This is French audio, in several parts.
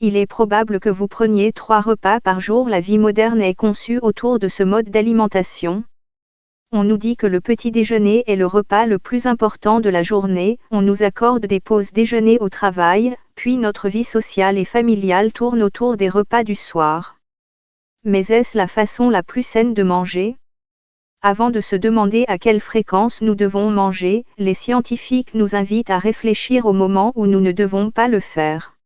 Il est probable que vous preniez 3 repas par jour. La vie moderne est conçue autour de ce mode d'alimentation. On nous dit que le petit déjeuner est le repas le plus important de la journée, on nous accorde des pauses déjeuner au travail, puis notre vie sociale et familiale tourne autour des repas du soir. Mais est-ce la façon la plus saine de manger ? Avant de se demander à quelle fréquence nous devons manger, les scientifiques nous invitent à réfléchir au moment où nous ne devons pas le faire.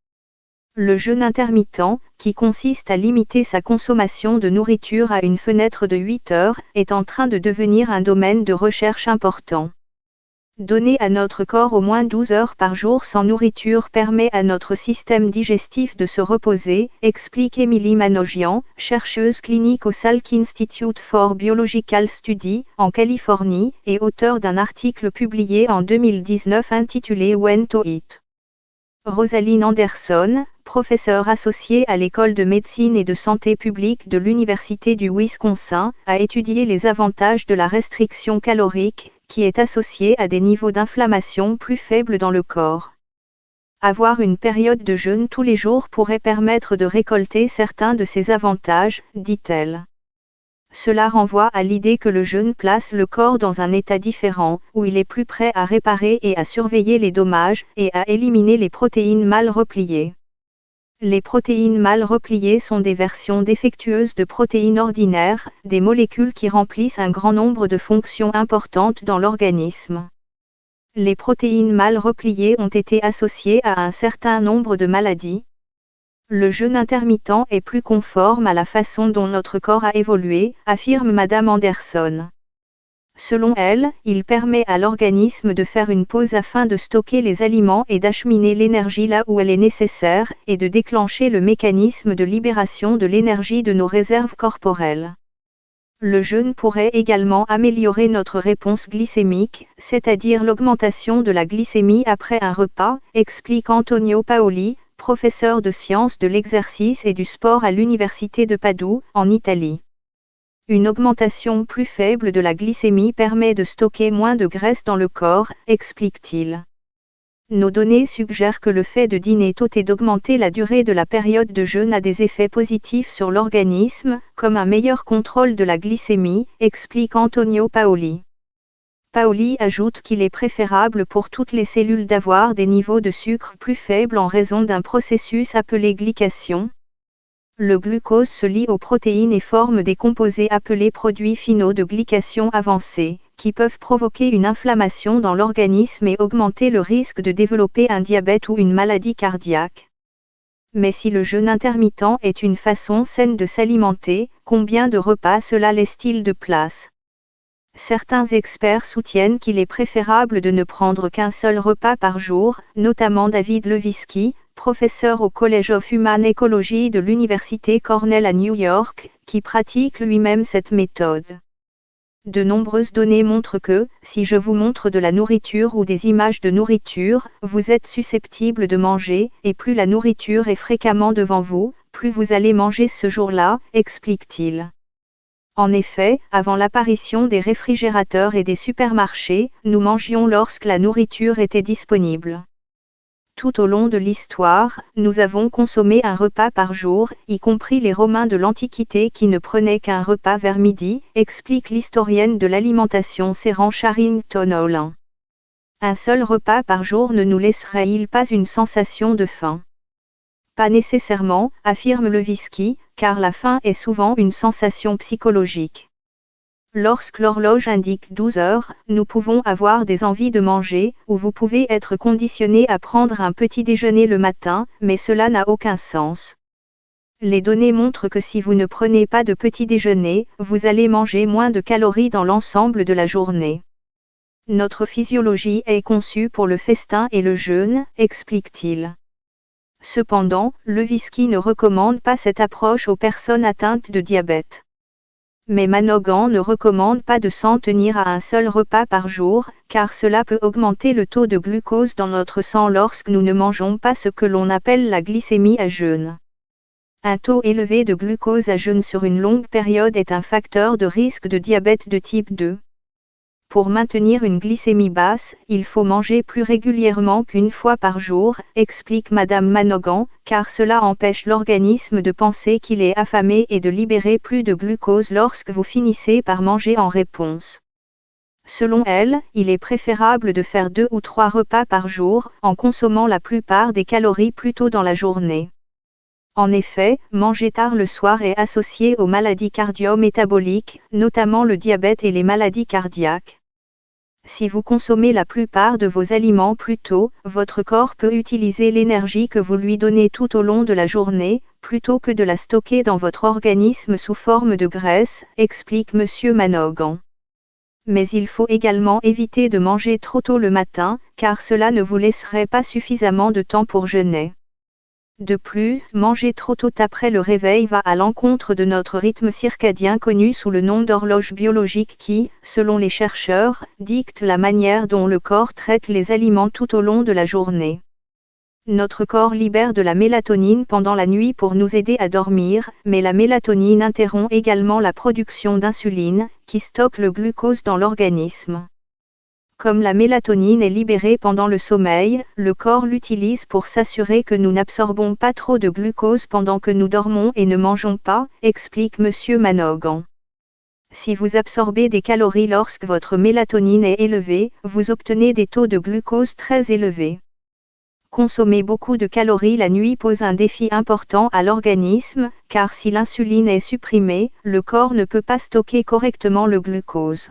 Le jeûne intermittent, qui consiste à limiter sa consommation de nourriture à une fenêtre de 8 heures, est en train de devenir un domaine de recherche important. Donner à notre corps au moins 12 heures par jour sans nourriture permet à notre système digestif de se reposer, explique Emily Manoogian, chercheuse clinique au Salk Institute for Biological Studies, en Californie, et auteure d'un article publié en 2019 intitulé When to Eat. Rosaline Anderson, professeure associée à l'école de médecine et de santé publique de l'Université du Wisconsin, a étudié les avantages de la restriction calorique, qui est associée à des niveaux d'inflammation plus faibles dans le corps. Avoir une période de jeûne tous les jours pourrait permettre de récolter certains de ces avantages, dit-elle. Cela renvoie à l'idée que le jeûne place le corps dans un état différent, où il est plus prêt à réparer et à surveiller les dommages, et à éliminer les protéines mal repliées. Les protéines mal repliées sont des versions défectueuses de protéines ordinaires, des molécules qui remplissent un grand nombre de fonctions importantes dans l'organisme. Les protéines mal repliées ont été associées à un certain nombre de maladies. Le jeûne intermittent est plus conforme à la façon dont notre corps a évolué, affirme Madame Anderson. Selon elle, il permet à l'organisme de faire une pause afin de stocker les aliments et d'acheminer l'énergie là où elle est nécessaire, et de déclencher le mécanisme de libération de l'énergie de nos réserves corporelles. Le jeûne pourrait également améliorer notre réponse glycémique, c'est-à-dire l'augmentation de la glycémie après un repas, explique Antonio Paoli, professeur de sciences de l'exercice et du sport à l'Université de Padoue, en Italie. Une augmentation plus faible de la glycémie permet de stocker moins de graisse dans le corps, explique-t-il. Nos données suggèrent que le fait de dîner tôt et d'augmenter la durée de la période de jeûne a des effets positifs sur l'organisme, comme un meilleur contrôle de la glycémie, explique Antonio Paoli. Paoli ajoute qu'il est préférable pour toutes les cellules d'avoir des niveaux de sucre plus faibles en raison d'un processus appelé glycation. Le glucose se lie aux protéines et forme des composés appelés produits finaux de glycation avancée, qui peuvent provoquer une inflammation dans l'organisme et augmenter le risque de développer un diabète ou une maladie cardiaque. Mais si le jeûne intermittent est une façon saine de s'alimenter, combien de repas cela laisse-t-il de place ? Certains experts soutiennent qu'il est préférable de ne prendre qu'un seul repas par jour, notamment David Levitsky, professeur au College of Human Ecology de l'Université Cornell à New York, qui pratique lui-même cette méthode. De nombreuses données montrent que, si je vous montre de la nourriture ou des images de nourriture, vous êtes susceptible de manger, et plus la nourriture est fréquemment devant vous, plus vous allez manger ce jour-là, explique-t-il. En effet, avant l'apparition des réfrigérateurs et des supermarchés, nous mangions lorsque la nourriture était disponible. Tout au long de l'histoire, nous avons consommé un repas par jour, y compris les Romains de l'Antiquité qui ne prenaient qu'un repas vers midi, explique l'historienne de l'alimentation Sarah Charrington-Olin. Un seul repas par jour ne nous laisserait-il pas une sensation de faim ? Pas nécessairement, affirme Levitsky, car la faim est souvent une sensation psychologique. Lorsque l'horloge indique 12 heures, nous pouvons avoir des envies de manger, ou vous pouvez être conditionné à prendre un petit déjeuner le matin, mais cela n'a aucun sens. Les données montrent que si vous ne prenez pas de petit déjeuner, vous allez manger moins de calories dans l'ensemble de la journée. Notre physiologie est conçue pour le festin et le jeûne, explique-t-il. Cependant, Levitsky ne recommande pas cette approche aux personnes atteintes de diabète. Mais Manoogian ne recommande pas de s'en tenir à un seul repas par jour, car cela peut augmenter le taux de glucose dans notre sang lorsque nous ne mangeons pas ce que l'on appelle la glycémie à jeûne. Un taux élevé de glucose à jeûne sur une longue période est un facteur de risque de diabète de type 2. Pour maintenir une glycémie basse, il faut manger plus régulièrement qu'une fois par jour, explique Madame Manogan, car cela empêche l'organisme de penser qu'il est affamé et de libérer plus de glucose lorsque vous finissez par manger en réponse. Selon elle, il est préférable de faire 2 ou 3 repas par jour, en consommant la plupart des calories plus tôt dans la journée. En effet, manger tard le soir est associé aux maladies cardio-métaboliques, notamment le diabète et les maladies cardiaques. Si vous consommez la plupart de vos aliments plus tôt, votre corps peut utiliser l'énergie que vous lui donnez tout au long de la journée, plutôt que de la stocker dans votre organisme sous forme de graisse, explique Monsieur Manogan. Mais il faut également éviter de manger trop tôt le matin, car cela ne vous laisserait pas suffisamment de temps pour jeûner. De plus, manger trop tôt après le réveil va à l'encontre de notre rythme circadien connu sous le nom d'horloge biologique qui, selon les chercheurs, dicte la manière dont le corps traite les aliments tout au long de la journée. Notre corps libère de la mélatonine pendant la nuit pour nous aider à dormir, mais la mélatonine interrompt également la production d'insuline, qui stocke le glucose dans l'organisme. Comme la mélatonine est libérée pendant le sommeil, le corps l'utilise pour s'assurer que nous n'absorbons pas trop de glucose pendant que nous dormons et ne mangeons pas, explique Monsieur Manogan. Si vous absorbez des calories lorsque votre mélatonine est élevée, vous obtenez des taux de glucose très élevés. Consommer beaucoup de calories la nuit pose un défi important à l'organisme, car si l'insuline est supprimée, le corps ne peut pas stocker correctement le glucose.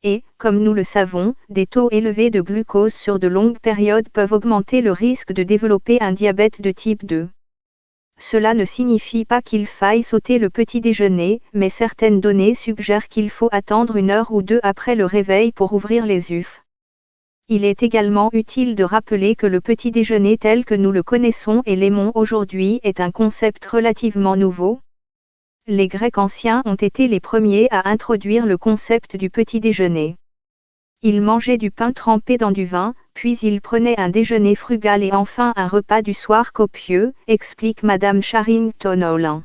Et, comme nous le savons, des taux élevés de glucose sur de longues périodes peuvent augmenter le risque de développer un diabète de type 2. Cela ne signifie pas qu'il faille sauter le petit déjeuner, mais certaines données suggèrent qu'il faut attendre 1 heure ou 2 après le réveil pour ouvrir les yeux. Il est également utile de rappeler que le petit déjeuner tel que nous le connaissons et l'aimons aujourd'hui est un concept relativement nouveau. Les Grecs anciens ont été les premiers à introduire le concept du petit déjeuner. Ils mangeaient du pain trempé dans du vin, puis ils prenaient un déjeuner frugal et enfin un repas du soir copieux, explique Madame Charrington-Olin.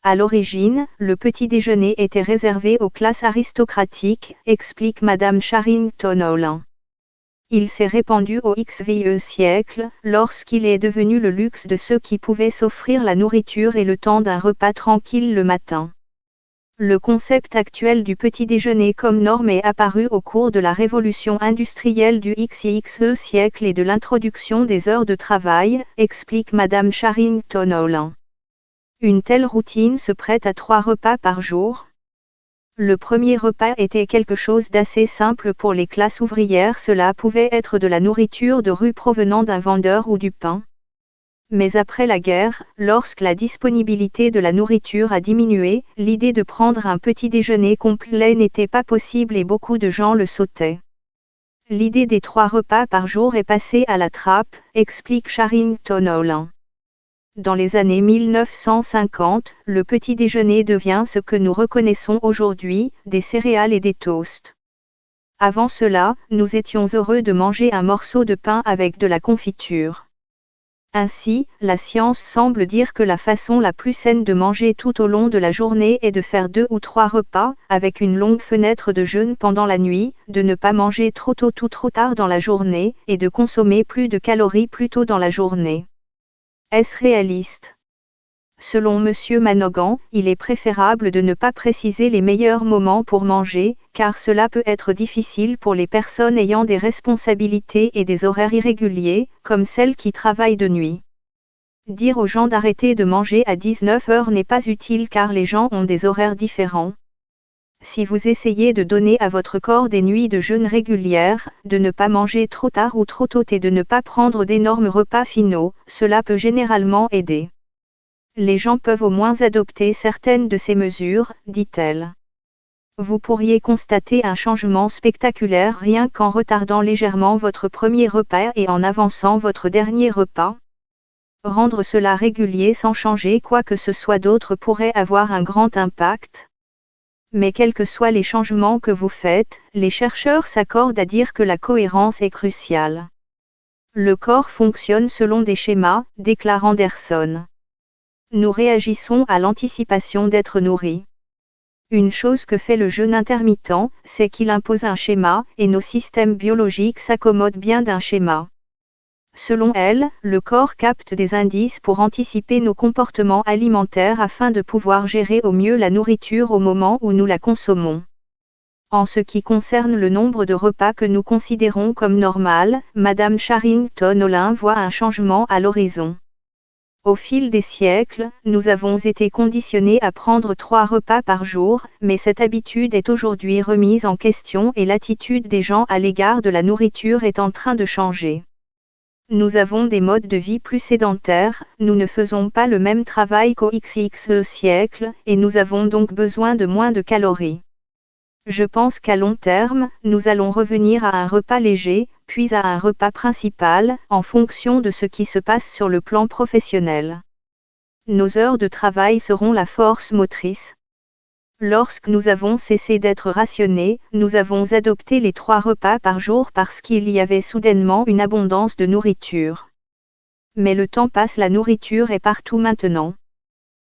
À l'origine, le petit déjeuner était réservé aux classes aristocratiques, explique Madame Charrington-Olin. Il s'est répandu au XVe siècle, lorsqu'il est devenu le luxe de ceux qui pouvaient s'offrir la nourriture et le temps d'un repas tranquille le matin. Le concept actuel du petit déjeuner comme norme est apparu au cours de la révolution industrielle du XXe siècle et de l'introduction des heures de travail, explique Madame Charrington-Olin. Une telle routine se prête à 3 repas par jour. Le premier repas était quelque chose d'assez simple pour les classes ouvrières, cela pouvait être de la nourriture de rue provenant d'un vendeur ou du pain. Mais après la guerre, lorsque la disponibilité de la nourriture a diminué, l'idée de prendre un petit déjeuner complet n'était pas possible et beaucoup de gens le sautaient. L'idée des 3 repas par jour est passée à la trappe, explique Charrington-Olin. Dans les années 1950, le petit déjeuner devient ce que nous reconnaissons aujourd'hui, des céréales et des toasts. Avant cela, nous étions heureux de manger un morceau de pain avec de la confiture. Ainsi, la science semble dire que la façon la plus saine de manger tout au long de la journée est de faire 2 ou 3 repas, avec une longue fenêtre de jeûne pendant la nuit, de ne pas manger trop tôt ou trop tard dans la journée, et de consommer plus de calories plus tôt dans la journée. Est-ce réaliste? Selon Monsieur Manogan, il est préférable de ne pas préciser les meilleurs moments pour manger, car cela peut être difficile pour les personnes ayant des responsabilités et des horaires irréguliers, comme celles qui travaillent de nuit. Dire aux gens d'arrêter de manger à 19 heures n'est pas utile car les gens ont des horaires différents. Si vous essayez de donner à votre corps des nuits de jeûne régulières, de ne pas manger trop tard ou trop tôt et de ne pas prendre d'énormes repas finaux, cela peut généralement aider. Les gens peuvent au moins adopter certaines de ces mesures, dit-elle. Vous pourriez constater un changement spectaculaire rien qu'en retardant légèrement votre premier repas et en avançant votre dernier repas. Rendre cela régulier sans changer quoi que ce soit d'autre pourrait avoir un grand impact. Mais quels que soient les changements que vous faites, les chercheurs s'accordent à dire que la cohérence est cruciale. Le corps fonctionne selon des schémas, déclare Anderson. Nous réagissons à l'anticipation d'être nourris. Une chose que fait le jeûne intermittent, c'est qu'il impose un schéma, et nos systèmes biologiques s'accommodent bien d'un schéma. Selon elle, le corps capte des indices pour anticiper nos comportements alimentaires afin de pouvoir gérer au mieux la nourriture au moment où nous la consommons. En ce qui concerne le nombre de repas que nous considérons comme normal, Madame Charrington-Olin voit un changement à l'horizon. Au fil des siècles, nous avons été conditionnés à prendre 3 repas par jour, mais cette habitude est aujourd'hui remise en question et l'attitude des gens à l'égard de la nourriture est en train de changer. Nous avons des modes de vie plus sédentaires, nous ne faisons pas le même travail qu'au XXe siècle, et nous avons donc besoin de moins de calories. Je pense qu'à long terme, nous allons revenir à un repas léger, puis à un repas principal, en fonction de ce qui se passe sur le plan professionnel. Nos heures de travail seront la force motrice. Lorsque nous avons cessé d'être rationnés, nous avons adopté les 3 repas par jour parce qu'il y avait soudainement une abondance de nourriture. Mais le temps passe, la nourriture est partout maintenant.